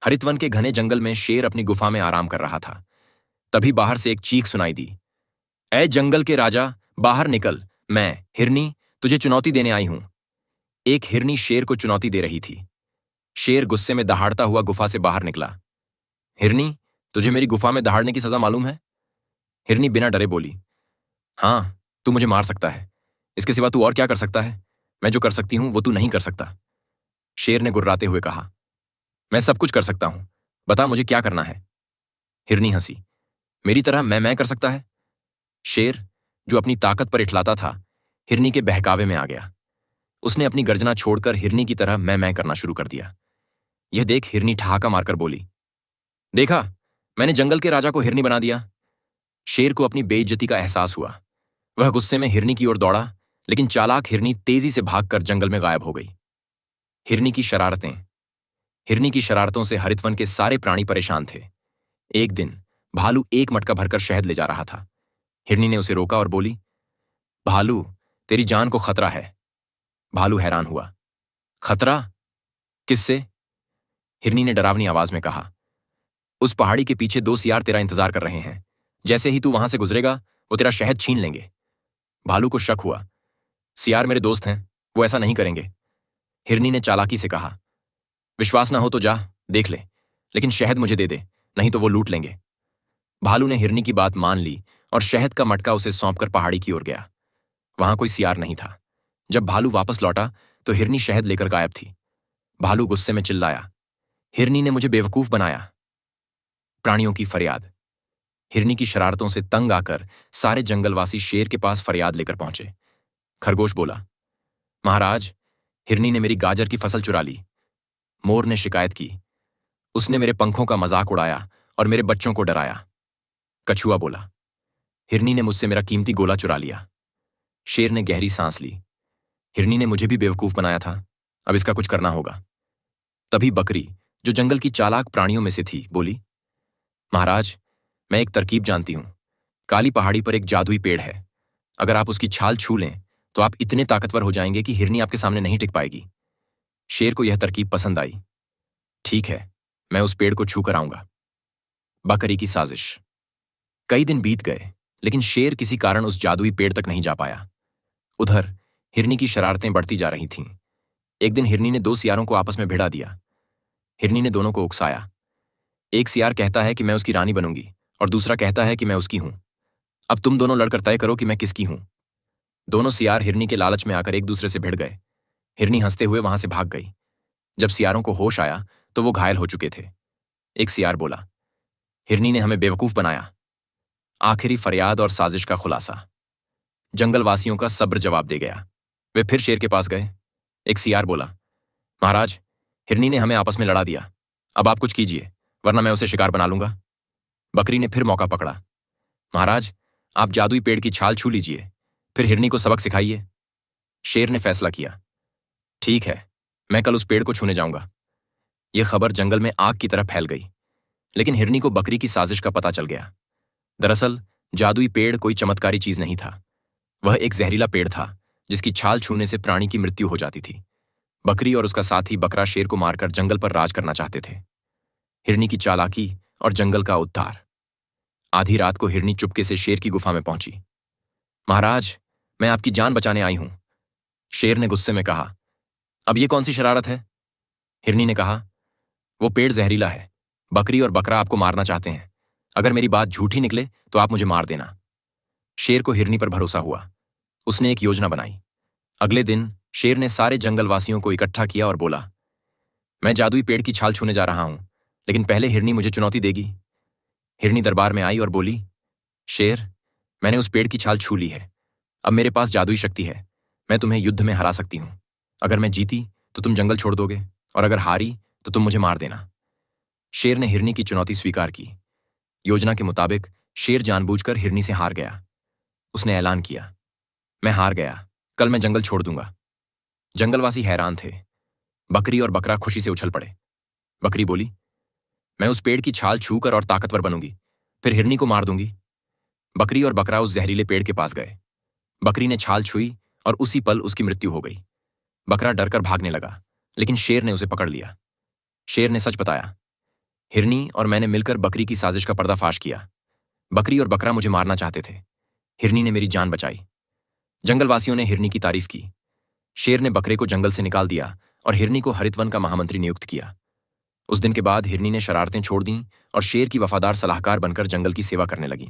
हरितवन के घने जंगल में शेर अपनी गुफा में आराम कर रहा था। तभी बाहर से एक चीख सुनाई दी। ऐ जंगल के राजा, बाहर निकल, मैं हिरनी तुझे चुनौती देने आई हूं। एक हिरनी शेर को चुनौती दे रही थी। शेर गुस्से में दहाड़ता हुआ गुफा से बाहर निकला। हिरनी, तुझे मेरी गुफा में दहाड़ने की सजा मालूम है? हिरनी बिना डरे बोली, हाँ, तू मुझे मार सकता है। इसके सिवा तू और क्या कर सकता है? मैं जो कर सकती हूं वो तू नहीं कर सकता। शेर ने गुर्राते हुए कहा, मैं सब कुछ कर सकता हूं, बता मुझे क्या करना है। हिरनी हंसी, मेरी तरह मैं कर सकता है? शेर, जो अपनी ताकत पर इठलाता था, हिरनी के बहकावे में आ गया। उसने अपनी गर्जना छोड़कर हिरनी की तरह मैं करना शुरू कर दिया। यह देख हिरनी ठहाका मारकर बोली, देखा, मैंने जंगल के राजा को हिरनी बना दिया। शेर को अपनी बेइज्जती का एहसास हुआ। वह गुस्से में हिरनी की ओर दौड़ा, लेकिन चालाक हिरनी तेजी से भागकर जंगल में गायब हो गई। हिरनी की शरारतें। हिरनी की शरारतों से हरितवन के सारे प्राणी परेशान थे। एक दिन भालू एक मटका भरकर शहद ले जा रहा था। हिरनी ने उसे रोका और बोली, भालू, तेरी जान को खतरा है। भालू हैरान हुआ, खतरा? किससे? हिरनी ने डरावनी आवाज में कहा, उस पहाड़ी के पीछे 2 सियार तेरा इंतजार कर रहे हैं। जैसे ही तू वहां से गुजरेगा वो तेरा शहद छीन लेंगे। भालू को शक हुआ, सियार मेरे दोस्त हैं, वो ऐसा नहीं करेंगे। हिरनी ने चालाकी से कहा, विश्वास ना हो तो जा, देख ले, लेकिन शहद मुझे दे दे, नहीं तो वो लूट लेंगे। भालू ने हिरनी की बात मान ली और शहद का मटका उसे सौंपकर पहाड़ी की ओर गया। वहां कोई सियार नहीं था। जब भालू वापस लौटा तो हिरनी शहद लेकर गायब थी। भालू गुस्से में चिल्लाया, हिरनी ने मुझे बेवकूफ बनाया। प्राणियों की फरियाद। हिरनी की शरारतों से तंग आकर सारे जंगलवासी शेर के पास फरियाद लेकर पहुंचे। खरगोश बोला, महाराज, हिरनी ने मेरी गाजर की फसल चुरा ली। मोर ने शिकायत की, उसने मेरे पंखों का मजाक उड़ाया और मेरे बच्चों को डराया। कछुआ बोला, हिरनी ने मुझसे मेरा कीमती गोला चुरा लिया। शेर ने गहरी सांस ली, हिरनी ने मुझे भी बेवकूफ बनाया था, अब इसका कुछ करना होगा। तभी बकरी, जो जंगल की चालाक प्राणियों में से थी, बोली, महाराज, मैं एक तरकीब जानती हूं। काली पहाड़ी पर एक जादुई पेड़ है। अगर आप उसकी छाल छू लें तो आप इतने ताकतवर हो जाएंगे कि हिरनी आपके सामने नहीं टिक पाएगी। शेर को यह तरकीब पसंद आई। ठीक है, मैं उस पेड़ को छू कर आऊंगा। बकरी की साजिश। कई दिन बीत गए, लेकिन शेर किसी कारण उस जादुई पेड़ तक नहीं जा पाया। उधर हिरनी की शरारतें बढ़ती जा रही थीं। एक दिन हिरनी ने 2 सियारों को आपस में भिड़ा दिया। हिरनी ने दोनों को उकसाया। एक सियार कहता है कि मैं उसकी रानी बनूंगी और दूसरा कहता है कि मैं उसकी हूं। अब तुम दोनों लड़कर तय करो कि मैं किसकी हूं। दोनों सियार हिरनी के लालच में आकर एक दूसरे से भिड़ गए। हिरनी हंसते हुए वहां से भाग गई। जब सियारों को होश आया तो वो घायल हो चुके थे। एक सियार बोला, हिरनी ने हमें बेवकूफ बनाया। आखिरी फरियाद और साजिश का खुलासा। जंगलवासियों का सब्र जवाब दे गया। वे फिर शेर के पास गए। एक सियार बोला, महाराज, हिरनी ने हमें आपस में लड़ा दिया। अब आप कुछ कीजिए, वरना मैं उसे शिकार बना लूंगा। बकरी ने फिर मौका पकड़ा, महाराज, आप जादुई पेड़ की छाल छू लीजिए, फिर हिरनी को सबक सिखाइए। शेर ने फैसला किया, ठीक है, मैं कल उस पेड़ को छूने जाऊंगा। यह खबर जंगल में आग की तरह फैल गई, लेकिन हिरनी को बकरी की साजिश का पता चल गया। दरअसल जादुई पेड़ कोई चमत्कारी चीज नहीं था। वह एक जहरीला पेड़ था जिसकी छाल छूने से प्राणी की मृत्यु हो जाती थी। बकरी और उसका साथी बकरा शेर को मारकर जंगल पर राज करना चाहते थे। हिरनी की चालाकी और जंगल का उद्धार। आधी रात को हिरनी चुपके से शेर की गुफा में पहुंची। महाराज, मैं आपकी जान बचाने आई हूं। शेर ने गुस्से में कहा, अब ये कौन सी शरारत है? हिरनी ने कहा, वो पेड़ जहरीला है। बकरी और बकरा आपको मारना चाहते हैं। अगर मेरी बात झूठी निकले तो आप मुझे मार देना। शेर को हिरनी पर भरोसा हुआ। उसने एक योजना बनाई। अगले दिन शेर ने सारे जंगलवासियों को इकट्ठा किया और बोला, मैं जादुई पेड़ की छाल छूने जा रहा हूं, लेकिन पहले हिरनी मुझे चुनौती देगी। हिरनी दरबार में आई और बोली, शेर, मैंने उस पेड़ की छाल छू ली है। अब मेरे पास जादुई शक्ति है। मैं तुम्हें युद्ध में हरा सकती हूं। अगर मैं जीती तो तुम जंगल छोड़ दोगे, और अगर हारी तो तुम मुझे मार देना। शेर ने हिरनी की चुनौती स्वीकार की। योजना के मुताबिक शेर जानबूझकर हिरनी से हार गया। उसने ऐलान किया, मैं हार गया, कल मैं जंगल छोड़ दूंगा। जंगलवासी हैरान थे। बकरी और बकरा खुशी से उछल पड़े। बकरी बोली, मैं उस पेड़ की छाल छूकर और ताकतवर बनूंगी, फिर हिरनी को मार दूंगी। बकरी और बकरा उस जहरीले पेड़ के पास गए। बकरी ने छाल छुई और उसी पल उसकी मृत्यु हो गई। बकरा डरकर भागने लगा, लेकिन शेर ने उसे पकड़ लिया। शेर ने सच बताया, हिरनी और मैंने मिलकर बकरी की साजिश का पर्दाफाश किया। बकरी और बकरा मुझे मारना चाहते थे। हिरनी ने मेरी जान बचाई। जंगलवासियों ने हिरनी की तारीफ की। शेर ने बकरे को जंगल से निकाल दिया और हिरनी को हरितवन का महामंत्री नियुक्त किया। उस दिन के बाद हिरनी ने शरारतें छोड़ दीं और शेर की वफादार सलाहकार बनकर जंगल की सेवा करने लगी।